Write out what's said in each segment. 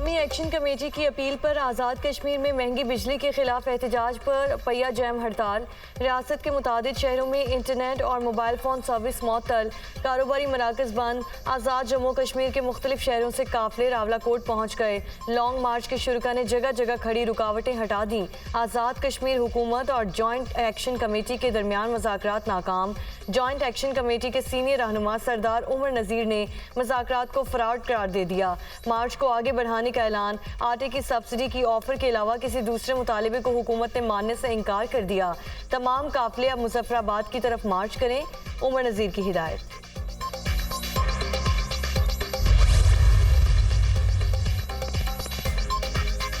कौमी action committee की appeal पर आज़ाद कश्मीर में महंगी बिजली के खिलाफ एहतजाज पर पहिया जैम हड़ताल। रियासत के मुतादिद शहरों में इंटरनेट और मोबाइल फ़ोन सर्विस मअतल, कारोबारी मराकज़ बंद। आज़ाद जम्मू कश्मीर के मुख्तलिफ शहरों से काफिले रावलाकोट पहुँच गए। लॉन्ग मार्च के शुरुका ने जगह जगह खड़ी रुकावटें हटा दी। आज़ाद कश्मीर हुकूमत और जॉइंट एक्शन कमेटी के दरमियान मुज़ाकरात नाकाम। जॉइंट एक्शन कमेटी के सीनियर रहनुमा सरदार उमर नज़ीर ने मुज़ाकरात को फ्रॉड करार दे दिया। मार्च को आगे बढ़ाने का ऐलान। आटे की सब्सिडी की ऑफर के अलावा किसी दूसरे मुतालिबे को हुकूमत ने मानने से इनकार कर दिया। तमाम काफिले अब मुजफ्फराबाद की तरफ मार्च करें, उमर नज़ीर की हिदायत।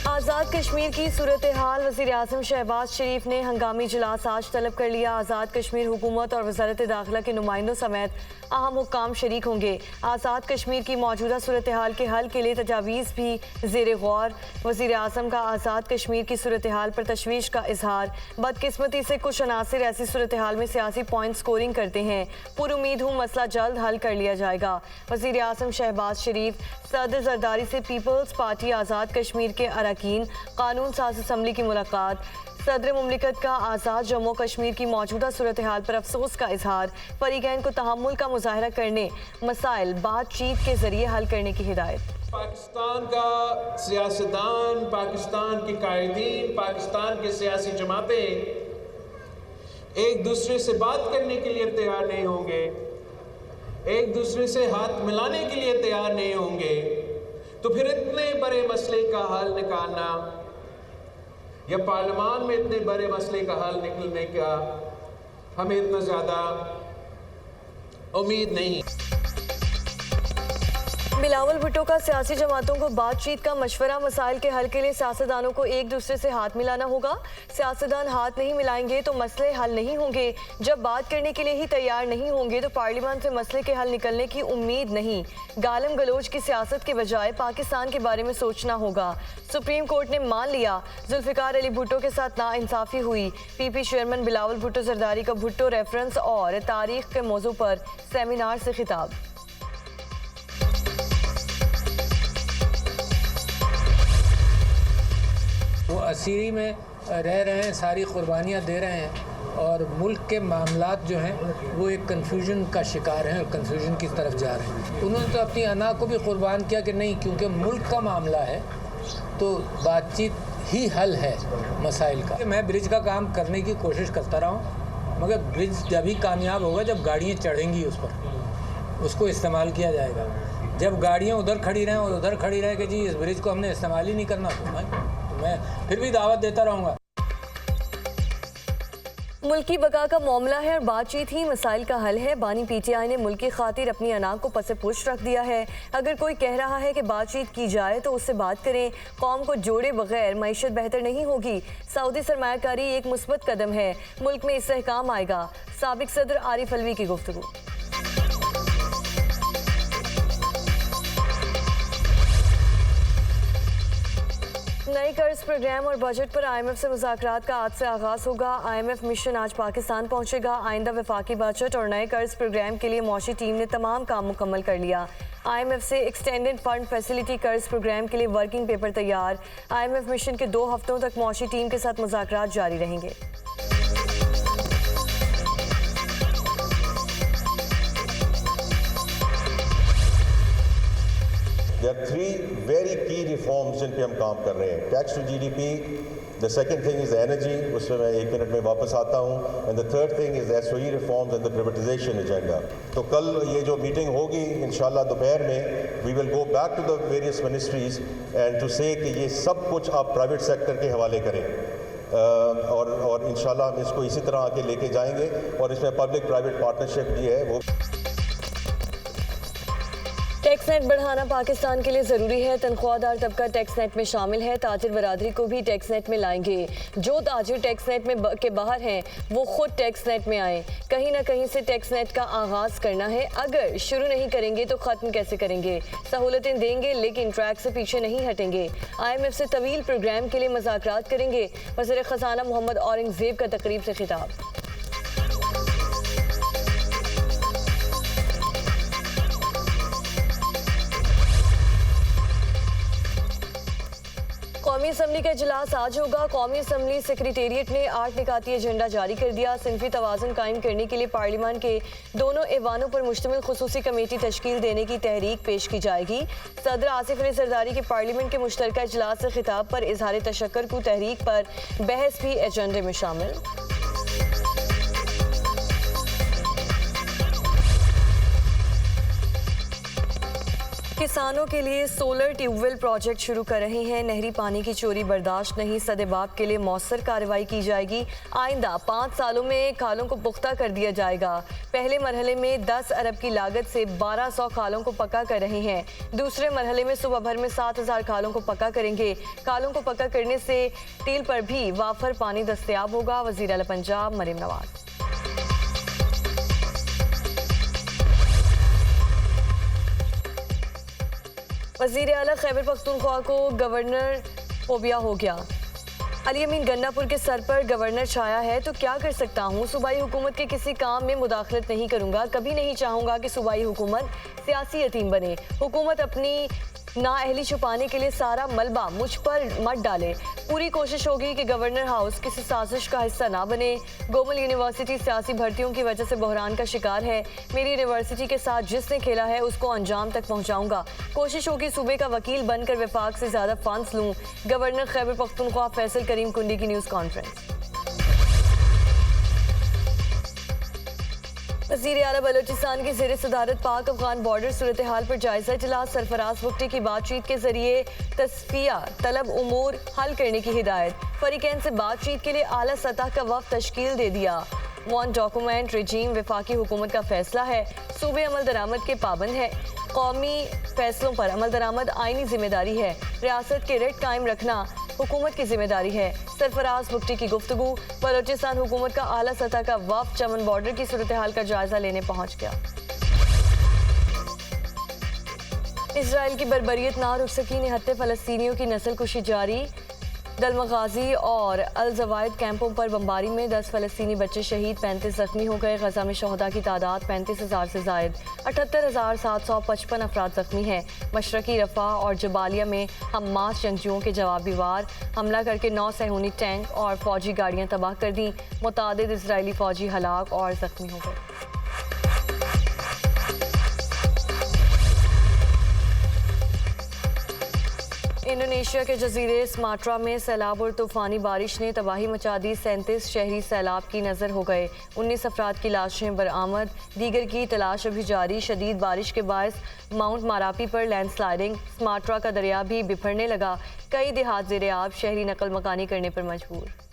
आज़ाद कश्मीर की सूरत हाल, वज़ीर आज़म शहबाज शरीफ ने हंगामी इजलास आज तलब कर लिया। आज़ाद कश्मीर हुकूमत और वज़ारत दाखिला के नुमाइंदों समेत अहम हुक्काम शरीक होंगे। आज़ाद कश्मीर की मौजूदा सूरत हाल के हल के लिए तजावीज़ भी ज़ेर गौर। वज़ीर आज़म का आज़ाद कश्मीर की सूरत हाल पर तशवीश का इजहार। बदकिस्मती से कुछ अनासिर ऐसी सूरत हाल में सियासी पॉइंट स्कोरिंग करते हैं। पुरुमीद हूँ मसला जल्द हल कर लिया जाएगा। वज़ीर आज़म शहबाज शरीफ सदर जरदारी से पीपल्स पार्टी आज़ाद कश्मीर के अरकान कानून साज असम्बली की मुलाकात। सदर मुमलिकत का आज़ाद जम्मू कश्मीर की मौजूदा सूरत हाल पर अफसोस का इजहार। फरीकैन को तहम्मुल का मुजाहरा करने, मसाइल बातचीत के जरिए हल करने की हिदायत। पाकिस्तान का सियासतदान, पाकिस्तान के कायदीन, पाकिस्तान के सियासी जमातें एक दूसरे से बात करने के लिए तैयार नहीं होंगे, एक दूसरे से हाथ मिलाने के लिए तैयार नहीं होंगे, तो फिर इतने बड़े मसले का हल निकालना या पार्लियामान में इतने बड़े मसले का हल निकलने का हमें इतना ज़्यादा उम्मीद नहीं। बिलावल भुट्टो का सियासी जमातों को बातचीत का मशवरा। मसाइल के हल के लिए सियासतदानों को एक दूसरे से हाथ मिलाना होगा। सियासतदान हाथ नहीं मिलाएंगे तो मसले हल नहीं होंगे। जब बात करने के लिए ही तैयार नहीं होंगे तो पार्लियामान से मसले के हल निकलने की उम्मीद नहीं। गालम गलोच की सियासत के बजाय पाकिस्तान के बारे में सोचना होगा। सुप्रीम कोर्ट ने मान लिया जुल्फिकार अली भुट्टो के साथ नाइंसाफी हुई। पीपी चेयरमैन बिलावल भुट्टो जरदारी का भुट्टो रेफरेंस और तारीख के मौजू पर सेमिनार से खिताब। वो असीरी में रह रहे हैं, सारी कुर्बानियाँ दे रहे हैं और मुल्क के मामलात जो हैं वो एक कन्फ्यूजन का शिकार हैं और कन्फ्यूजन की तरफ जा रहे हैं। उन्होंने तो अपनी अना को भी कुर्बान किया कि नहीं, क्योंकि मुल्क का मामला है तो बातचीत ही हल है मसाइल का। मैं ब्रिज का काम करने की कोशिश करता रहा हूँ, मगर ब्रिज जब ही कामयाब होगा जब गाड़ियाँ चढ़ेंगी उस पर, उसको इस्तेमाल किया जाएगा। जब गाड़ियाँ उधर खड़ी रहें और उधर खड़ी रहें कि जी इस ब्रिज को हमने इस्तेमाल ही नहीं करना, तो मैं फिर भी दावत देता रहूँगा। मुल्क की बका का मामला है और बातचीत ही मसाइल का हल है। बानी पीटीआई ने मुल्क की खातिर अपनी अना को पसे पुश रख दिया है। अगर कोई कह रहा है कि बातचीत की जाए तो उससे बात करें। कौम को जोड़े बगैर मईशत बेहतर नहीं होगी। सऊदी सरमायाकारी एक मुस्बत कदम है, मुल्क में इस्तेहकाम आएगा। साबिक सदर आरिफ अलवी की गुफ्तगू। नए कर्ज प्रोग्राम और बजट पर IMF से मुज़ाकरात का आज से आगाज़ होगा। IMF मिशन आज पाकिस्तान पहुंचेगा। आइंदा वफाकी बजट और नए कर्ज प्रोग्राम के लिए मौशी टीम ने तमाम काम मुकम्मल कर लिया। IMF से एक्सटेंडेड फंड फैसिलिटी कर्ज प्रोग्राम के लिए वर्किंग पेपर तैयार। IMF मिशन के 2 हफ्तों तक मौशी टीम के साथ मुज़ाकरात जारी रहेंगे। There are 3 very key reforms जिन पे हम काम कर रहे हैं। Tax to GDP, the second thing is energy, उसमें मैं 1 मिनट में वापस आता हूँ, and the third thing is SOE reforms and the privatization agenda। तो कल ये जो मीटिंग होगी इंशाल्लाह दोपहर में, we will go back to the various ministries and to say कि ये सब कुछ आप प्राइवेट सेक्टर के हवाले करें और इंशाल्लाह हम इसको इसी तरह आके लेके जाएंगे और इसमें पब्लिक प्राइवेट पार्टनरशिप भी है वो। टैक्स नेट बढ़ाना पाकिस्तान के लिए ज़रूरी है। तनख्वाहदार तबका टैक्स नेट में शामिल है। ताजिर बरादरी को भी टैक्स नेट में लाएंगे। जो ताजिर टैक्स नेट में के बाहर हैं वो खुद टैक्स नेट में आए। कहीं ना कहीं से टैक्स नेट का आगाज़ करना है। अगर शुरू नहीं करेंगे तो ख़त्म कैसे करेंगे। सहूलतें देंगे लेकिन ट्रैक से पीछे नहीं हटेंगे। IMF से तवील प्रोग्राम के लिए मुज़ाकरात करेंगे। वज़ीर ख़ज़ाना मोहम्मद औरंगज़ेब का तकरीब से खिताब। कौमी असम्बली का इजलास आज होगा। कौमी असम्बली सेक्रेटेरिएट ने 8 निकाती एजेंडा जारी कर दिया। सिनफी तवाज़ुन कायम करने के लिए पार्लियामान के दोनों ऐवानों पर मुश्तमिल खुसूसी कमेटी तश्कील देने की तहरीक पेश की जाएगी। सदर आसिफ अली जरदारी के पार्लियामेंट के मुश्तरका इजलास से खिताब पर इजहार तशक्कुर को तहरीक पर बहस भी एजेंडे में शामिल। किसानों के लिए सोलर ट्यूबवेल प्रोजेक्ट शुरू कर रहे हैं। नहरी पानी की चोरी बर्दाश्त नहीं, सदेबाब के लिए मौसर कार्रवाई की जाएगी। आइंदा 5 सालों में खालों को पुख्ता कर दिया जाएगा। पहले मरहले में 10 अरब की लागत से 1200 खालों को पक्का कर रहे हैं। दूसरे मरहले में सुबह भर में 7000 खालों को पक्का करेंगे। खालों को पक्का करने से टील पर भी वाफर पानी दस्तयाब होगा। वज़ीर आला पंजाब मरीम नवाज। वज़ीर आला खैबर पख्तूनख्वा को गवर्नर फोबिया हो गया। अली अमीन गन्नापुर के सर पर गवर्नर छाया है तो क्या कर सकता हूँ। सूबाई हुकूमत के किसी काम में मुदाखलत नहीं करूँगा। कभी नहीं चाहूँगा कि सूबाई हुकूमत सियासी यतीम बने। हुकूमत अपनी नाअहली छुपाने के लिए सारा मलबा मुझ पर मत डाले। पूरी कोशिश होगी कि गवर्नर हाउस किसी साजिश का हिस्सा ना बने। गोमल यूनिवर्सिटी सियासी भर्तियों की वजह से बहरान का शिकार है। मेरी यूनिवर्सिटी के साथ जिसने खेला है उसको अंजाम तक पहुंचाऊंगा। कोशिश होगी सूबे का वकील बनकर विफाक से ज्यादा फंड्स लूं। गवर्नर खैबर पख्तूनख्वा फैसल करीम कुंडी की न्यूज़ कॉन्फ्रेंस। वज़ीर आला बलोचिस्तान की ज़ेर सदारत पाक अफगान बॉर्डर सूरत हाल पर जायजा इजलास। सरफराज बुगटी की बातचीत के जरिए तस्फिया तलब उमूर हल करने की हिदायत। फरीकैन से बातचीत के लिए आला सतह का वफ़द तश्कील दे दिया। वन डॉक्यूमेंट रजीम वफाकी हुकूमत का फैसला है। सूबे अमल दरामद के पाबंद है। कौमी फैसलों पर अमल दरामद आइनी जिम्मेदारी है। रियासत के रेट कायम रखना हुकूमत की जिम्मेदारी है। सरफराज बुगटी की गुफ्तगू। बलोचिस्तान हुकूमत का आला सतह का वफ़द चमन बॉर्डर की सूरत हाल का जायजा लेने पहुंच गया। इसराइल की बर्बरियत ना रुक सकी। निहत्ते फ़लस्तीनियों की नस्ल कुशी जारी। दलमगाजी और अल जवायद कैंपों पर बमबारी में 10 फ़लस्तीनी बच्चे शहीद, 35 जख्मी हो गए। गजा में शहदा की तादाद 35,000 से जायद। 78,755 अफराद जख्मी हैं। मशरकी रफा और जबालिया में हमास जंगजुओं के जवाबी वार हमला करके 9 सहूनी टैंक और फौजी गाड़ियाँ तबाह कर दी। मुतादिद इजरायली फौजी हलाक और जख्मी हो गए। इंडोनेशिया के जजीरे सुमात्रा में सैलाब और तूफानी बारिश ने तबाही मचा दी। 37 शहरी सैलाब की नज़र हो गए। 19 अफराद की लाशें बरामद, दीगर की तलाश अभी जारी। शदीद बारिश के बायस माउंट मारापी पर लैंडस्लाइडिंग। सुमात्रा का दरिया भी बिफरने लगा। कई देहात ज़ेरे आब, शहरी नकल मकानी करने पर मजबूर।